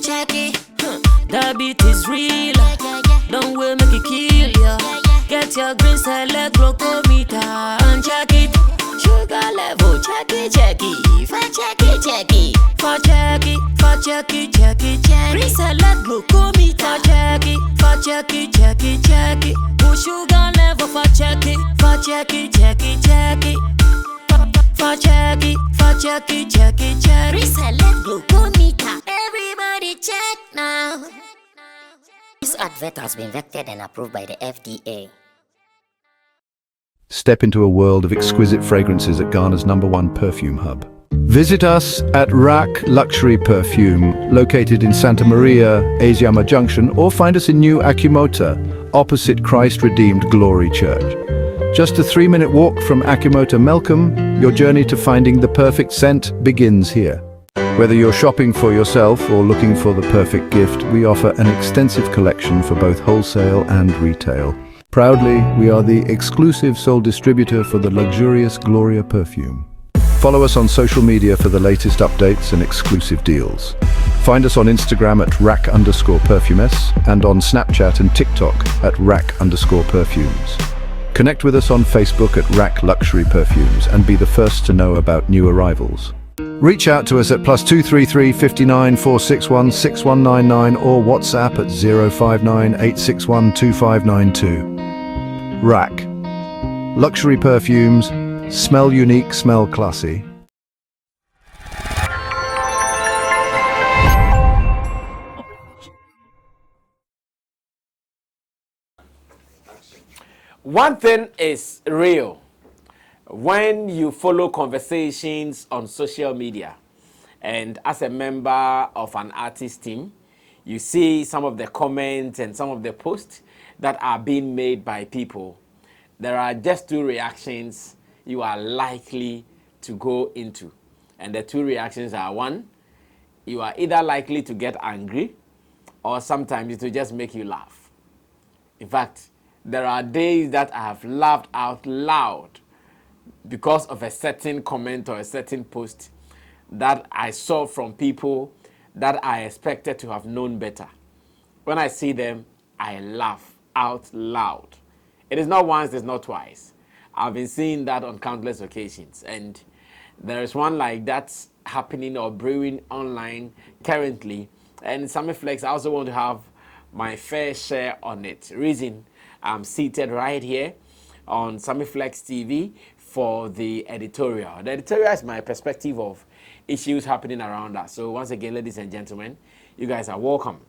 check it. The beat is real. Don't wait, make it kill ya. Get your green select glucometer and check it. Sugar level, check it. For check it. For check it. Green select glucometer. For check it. Put sugar level for check it. For check it. For check it. Green select glucometer. Everybody check now. This advert has been vetted and approved by the FDA. Step into a world of exquisite fragrances at Ghana's #1 perfume hub. Visit us at Rack Luxury Perfume, located in Santa Maria, Asiama Junction, or find us in New Akimota, opposite Christ Redeemed Glory Church. Just a 3-minute walk from Akimota Melcombe, your journey to finding the perfect scent begins here. Whether you're shopping for yourself or looking for the perfect gift, we offer an extensive collection for both wholesale and retail. Proudly, we are the exclusive sole distributor for the luxurious Gloria perfume. Follow us on social media for the latest updates and exclusive deals. Find us on Instagram at rack_perfumes and on Snapchat and TikTok at rack_perfumes. Connect with us on Facebook at Rack Luxury Perfumes and be the first to know about new arrivals. Reach out to us at +233 59 461 6199 or WhatsApp at 059 861 2592. Rack Luxury Perfumes. Smell unique, smell classy. One thing is real. When you follow conversations on social media and as a member of an artist team, you see some of the comments and some of the posts that are being made by people. There are just two reactions you are likely to go into. And the two reactions are: one, you are either likely to get angry, or sometimes it will just make you laugh. In fact, there are days that I have laughed out loud because of a certain comment or a certain post that I saw from people that I expected to have known better. When I see them, I laugh out loud. It is not once, it's not twice. I've been seeing that on countless occasions, and there is one like that happening or brewing online currently. And Sammy Flex, I also want to have my fair share on it. Reason, I'm seated right here on Sammy Flex TV for the editorial. The editorial is my perspective of issues happening around us. So once again, ladies and gentlemen, you guys are welcome.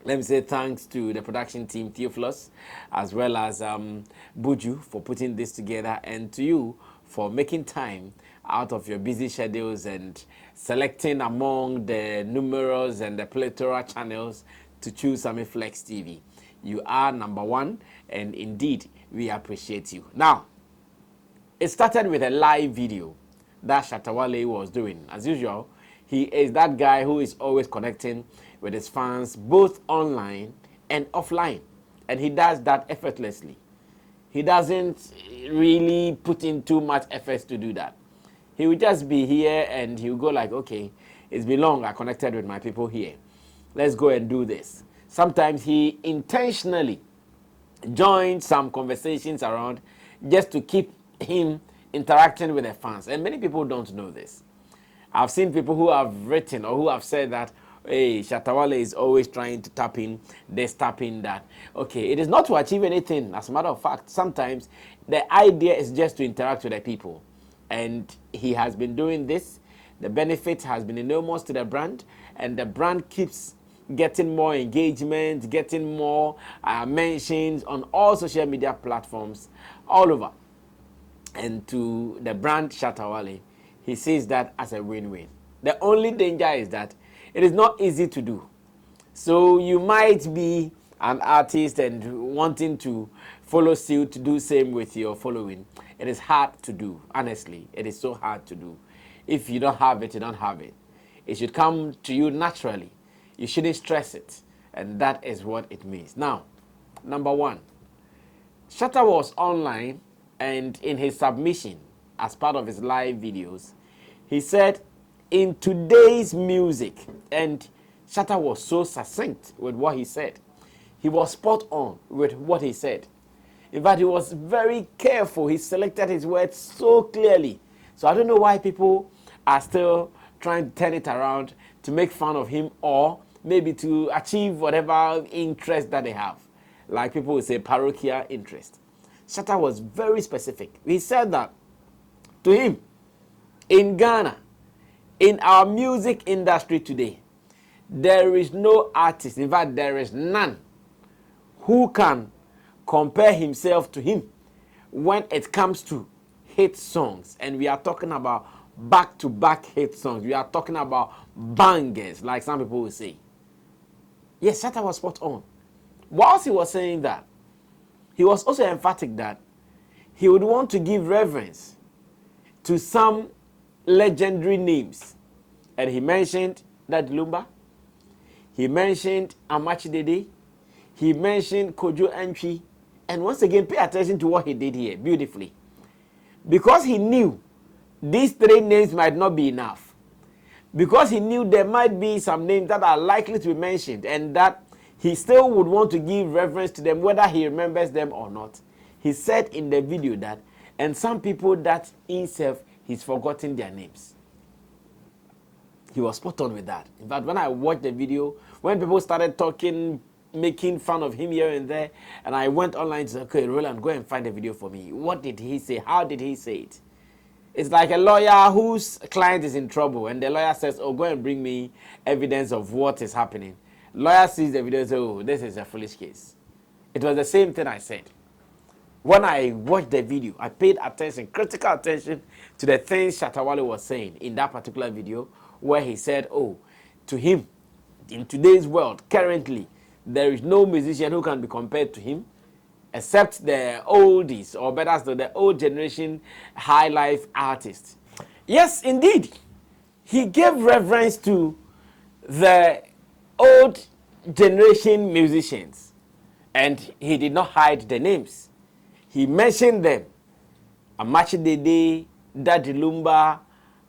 Let me say thanks to the production team, Theophilus, as well as Buju for putting this together, and to you for making time out of your busy schedules and selecting among the numerous and the plethora channels to choose Sammy Flex TV. You are #1, and indeed, we appreciate you. Now, it started with a live video that Shatta Wale was doing. As usual, he is that guy who is always connecting with his fans, both online and offline. And he does that effortlessly. He doesn't really put in too much effort to do that. He will just be here and he'll go like, okay, it's been long, I connected with my people here. Let's go and do this. Sometimes he intentionally joins some conversations around just to keep him interacting with the fans. And many people don't know this. I've seen people who have written or who have said that, hey, Shatta Wale is always trying to tap in this, tap in that. Okay, it is not to achieve anything. As a matter of fact, sometimes the idea is just to interact with the people. And he has been doing this. The benefit has been enormous to the brand. And the brand keeps getting more engagement, getting more mentions on all social media platforms all over. And to the brand Shatta Wale, he sees that as a win-win. The only danger is that it is not easy to do. So you might be an artist and wanting to follow suit to do same with your following. It is hard to do, honestly. It is so hard to do. If you don't have it, you don't have it. It should come to you naturally. You shouldn't stress it. And that is what it means. Now, #1, Shatta was online, and in his submission as part of his live videos, he said in today's music, and Shatta was so succinct with what he said. He was spot on with what he said. In fact, he was very careful. He selected his words so clearly. So I don't know why people are still trying to turn it around to make fun of him, or maybe to achieve whatever interest that they have. Like people would say, parochial interest. Shatta was very specific. He said that to him, in Ghana, in our music industry today, there is no artist, in fact, there is none, who can compare himself to him when it comes to hit songs. And we are talking about back-to-back hit songs. We are talking about bangers, like some people will say. Yes, Shatta was spot on. Whilst he was saying that, he was also emphatic that he would want to give reverence to some legendary names. And he mentioned that Lumba, he mentioned Amachi Dede, he mentioned Kojo Antwi, and once again, pay attention to what he did here beautifully. Because he knew these three names might not be enough. Because he knew there might be some names that are likely to be mentioned, and that he still would want to give reference to them whether he remembers them or not. He said in the video that, and some people that himself, he's forgotten their names. He was spot on with that. In fact, when I watched the video, when people started talking, making fun of him here and there, and I went online to say, okay, Roland, go and find the video for me. What did he say? How did he say it? It's like a lawyer whose client is in trouble, and the lawyer says, oh, go and bring me evidence of what is happening. Lawyer sees the video and says, oh, this is a foolish case. It was the same thing I said. When I watched the video, I paid attention, critical attention to the things Shatta Wale was saying in that particular video, where he said, oh, to him, in today's world, currently, there is no musician who can be compared to him, except the oldies, or better still, the old generation high life artists. Yes, indeed, he gave reverence to the old generation musicians, and he did not hide the names. He mentioned them: Amachi Dede, Daddy Lumba,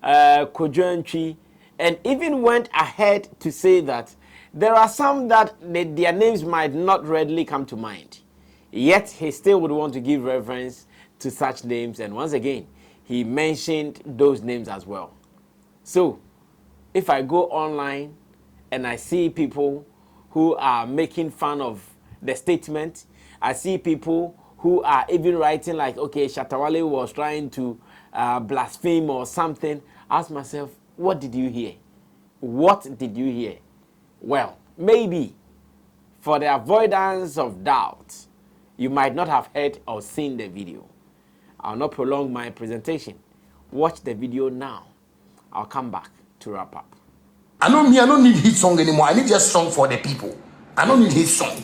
Kojo Antwi, and even went ahead to say that there are some that their names might not readily come to mind. Yet he still would want to give reverence to such names, and once again, he mentioned those names as well. So, if I go online and I see people who are making fun of the statement, I see people who are even writing like, okay, Shatta Wale was trying to blaspheme or something, ask myself, what did you hear? What did you hear? Well, maybe for the avoidance of doubt, you might not have heard or seen the video. I'll not prolong my presentation. Watch the video now. I'll come back to wrap up. I don't need hit song anymore. I need just song for the people. I don't need hit song.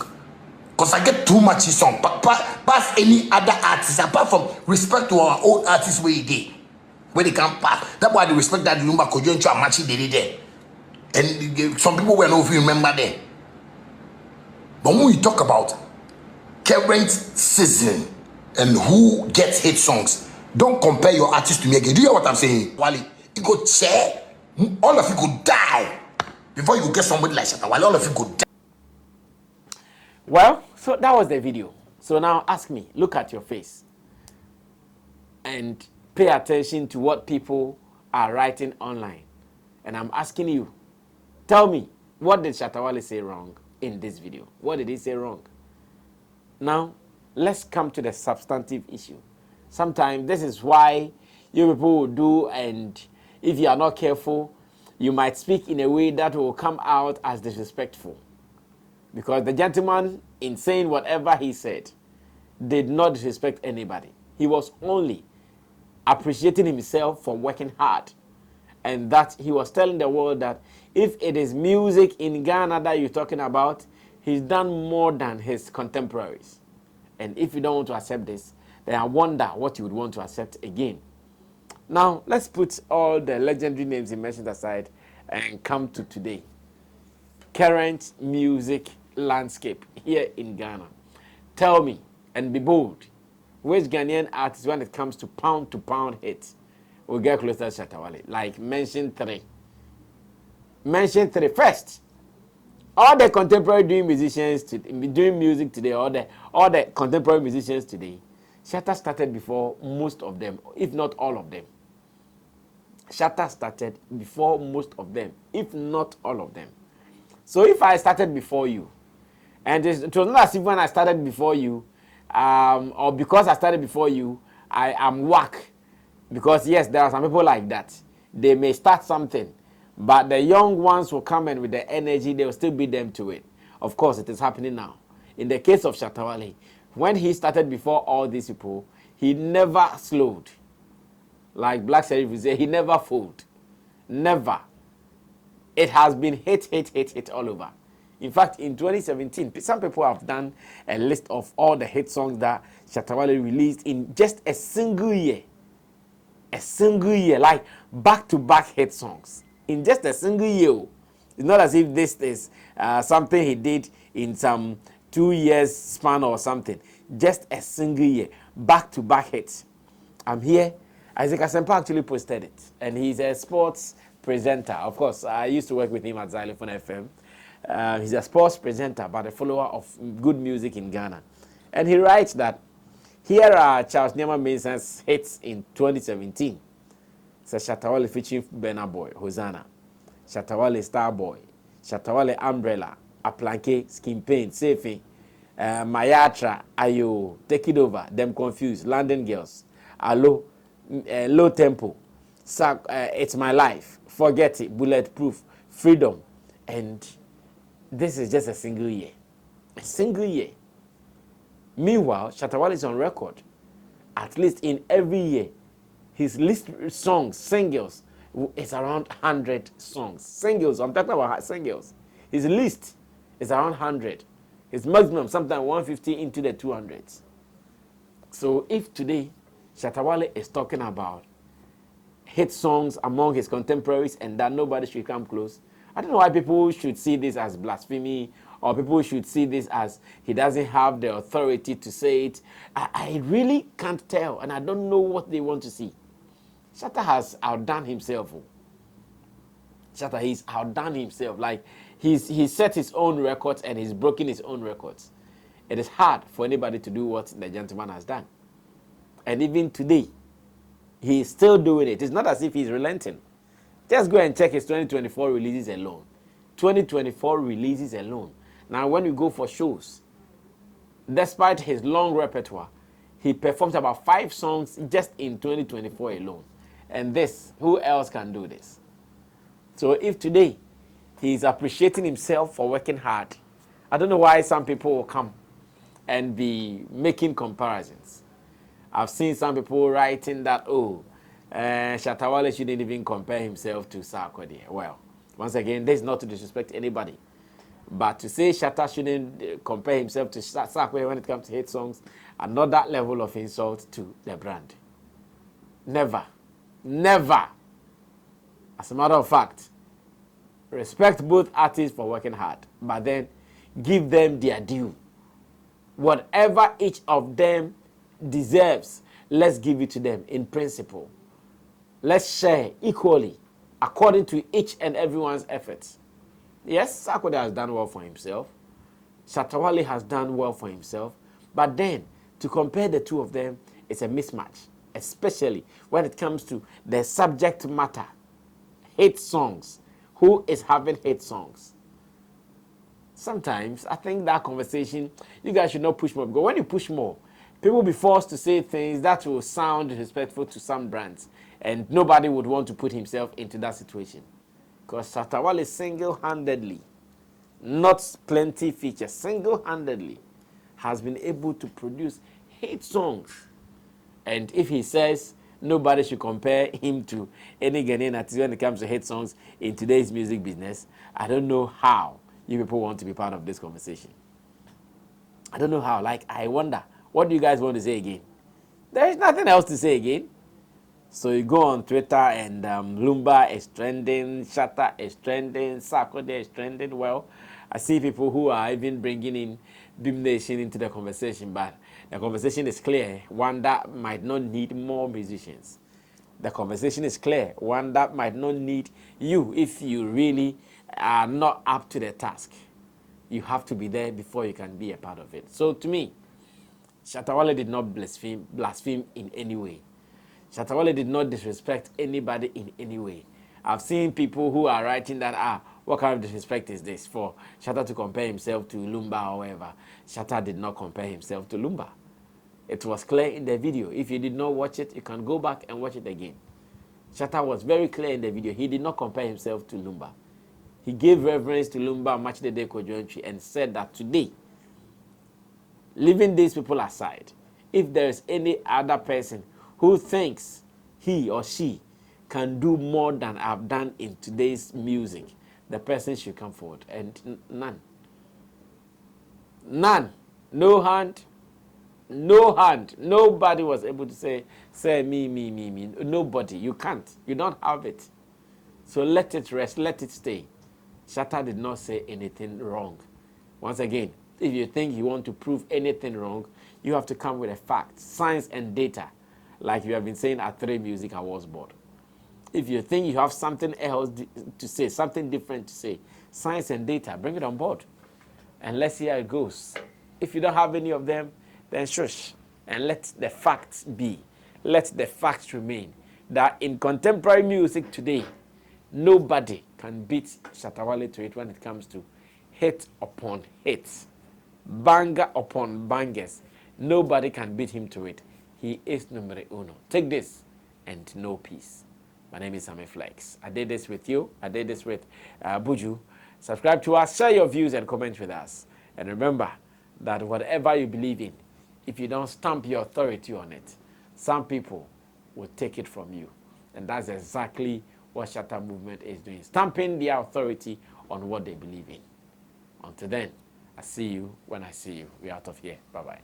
Because I get too much hit song. Pass any other artist, apart from respect to our old artists where they can't pass. That's why they respect that Lumba, Kojo Antwi, Amachi Dede there. And some people will know if you remember them. But when we talk about current season and who gets hit songs, don't compare your artist to me again. Do you hear what I'm saying? Wale, you go chair, all of you could die before you get somebody like Shatta Wale. All of you could die. Well, so that was the video. So now ask me, look at your face, and pay attention to what people are writing online. And I'm asking you, tell me, what did Shatta Wale say wrong in this video? What did he say wrong? Now, let's come to the substantive issue. Sometimes this is why you people will do, and if you are not careful, you might speak in a way that will come out as disrespectful. Because the gentleman, in saying whatever he said, did not disrespect anybody. He was only appreciating himself for working hard. And that he was telling the world that if it is music in Ghana that you're talking about, he's done more than his contemporaries. And if you don't want to accept this, then I wonder what you would want to accept again. Now, let's put all the legendary names he mentioned aside and come to today. Current music landscape here in Ghana. Tell me, and be bold, which Ghanaian artist, when it comes to pound hits, will get closer to Shatta Wale? Like, mention three. Mention three. First, all the contemporary doing music today, all the contemporary musicians today, Shatta started before most of them, if not all of them. Shatta started before most of them, if not all of them. So if I started before you, and it was not as if when I started before you, or because I started before you, I am whack. Because yes, there are some people like that. They may start something, but the young ones will come in with the energy, they will still beat them to it. Of course, it is happening now. In the case of Shatta Wale, when he started before all these people, he never slowed. Like Black Sheriff would say, he never fooled. Never. It has been hit all over. In fact, in 2017, some people have done a list of all the hit songs that Shatta Wale released in just a single year. A single year, like back-to-back hit songs. In just a single year. It's not as if this is something he did in some 2 years span or something. Just a single year. Back-to-back hits. I'm here. Isaac Asempa actually posted it. And he's a sports presenter. Of course, I used to work with him at Xylophone FM. He's a sports presenter, but a follower of good music in Ghana. And he writes that here are Charles Nyama Mason's hits in 2017. It's Shatta Wale featuring Burna Boy, Hosanna. Shatta Wale Starboy. Shatta Wale Umbrella. Aplanke, Skin Pain, Safe. Mayatra, Ayo, Take It Over, Them Confused, London Girls. Alo, Low Tempo. It's My Life. Forget It, Bulletproof, Freedom. And this is just a single year. A single year. Meanwhile, Shatta Wale is on record. At least in every year, his list songs, singles, is around 100 songs. Singles, I'm talking about singles. His list is around 100. His maximum, sometimes 150 into the 200s. So if today, Shatta Wale is talking about hit songs among his contemporaries and that nobody should come close, I don't know why people should see this as blasphemy, or people should see this as he doesn't have the authority to say it. I really can't tell, and I don't know what they want to see. Shatta has outdone himself. Shatta, he's outdone himself. Like, he's set his own records and he's broken his own records. It is hard for anybody to do what the gentleman has done. And even today, he is still doing it. It's not as if he's relenting. Just go and check his 2024 releases alone. 2024 releases alone. Now, when you go for shows, despite his long repertoire, he performs about 5 songs just in 2024 alone. And this, who else can do this? So if today he's appreciating himself for working hard, I don't know why some people will come and be making comparisons. I've seen some people writing that, Shatta Wale shouldn't even compare himself to Sarkodie. Well, once again, this is not to disrespect anybody. But to say Shatta shouldn't compare himself to Sarkodie when it comes to hit songs, another level of insult to the brand. Never. Never. As a matter of fact, respect both artists for working hard, but then give them their due. Whatever each of them deserves, let's give it to them in principle. Let's share equally according to each and everyone's efforts. Yes, Sarkodie has done well for himself. Shatta Wale has done well for himself. But then, to compare the two of them, it's a mismatch. Especially when it comes to the subject matter. Hit songs. Who is having hit songs? Sometimes, I think that conversation, you guys should not push more. Because when you push more, people will be forced to say things that will sound disrespectful to some brands. And nobody would want to put himself into that situation. Because Shatta Wale single-handedly, not plenty features, single-handedly has been able to produce hit songs. And if he says nobody should compare him to any Ghanaian artist when it comes to hit songs in today's music business, I don't know how you people want to be part of this conversation. I don't know how. Like, I wonder, what do you guys want to say again? There is nothing else to say again. So you go on Twitter and Lumba is trending, Shatta is trending, Sarkodie is trending. Well, I see people who are even bringing in Beam Nation into the conversation, but the conversation is clear, one that might not need more musicians. The conversation is clear, one that might not need you if you really are not up to the task. You have to be there before you can be a part of it. So to me, Shatta Wale did not blaspheme in any way. Shatta Wale did not disrespect anybody in any way. I've seen people who are writing that, what kind of disrespect is this for Shatta to compare himself to Lumba or whatever. Shatta did not compare himself to Lumba. It was clear in the video. If you did not watch it, you can go back and watch it again. Shatta was very clear in the video. He did not compare himself to Lumba. He gave reverence to Lumba Match the Day Kojontry and said that today, leaving these people aside, if there is any other person who thinks he or she can do more than I've done in today's music, the person should come forward. And none. None. No hand. No hand. Nobody was able to say me. Nobody. You can't. You don't have it. So let it rest. Let it stay. Shatta did not say anything wrong. Once again, if you think you want to prove anything wrong, you have to come with a fact, science and data, like you have been saying at 3 Music Awards Board. If you think you have something else to say, something different to say, science and data, bring it on board. And let's see how it goes. If you don't have any of them, then shush. And let the facts be. Let the facts remain. That in contemporary music today, nobody can beat Shatta Wale to it when it comes to hit upon hits. Banger upon bangers. Nobody can beat him to it. He is numero uno. Take this and know peace. My name is Sammy Flex. I did this with you. I did this with Buju. Subscribe to us, share your views and comment with us. And remember that whatever you believe in, if you don't stamp your authority on it, some people will take it from you. And that's exactly what Shatta movement is doing. Stamping their authority on what they believe in. Until then, I see you when I see you. We're out of here. Bye-bye.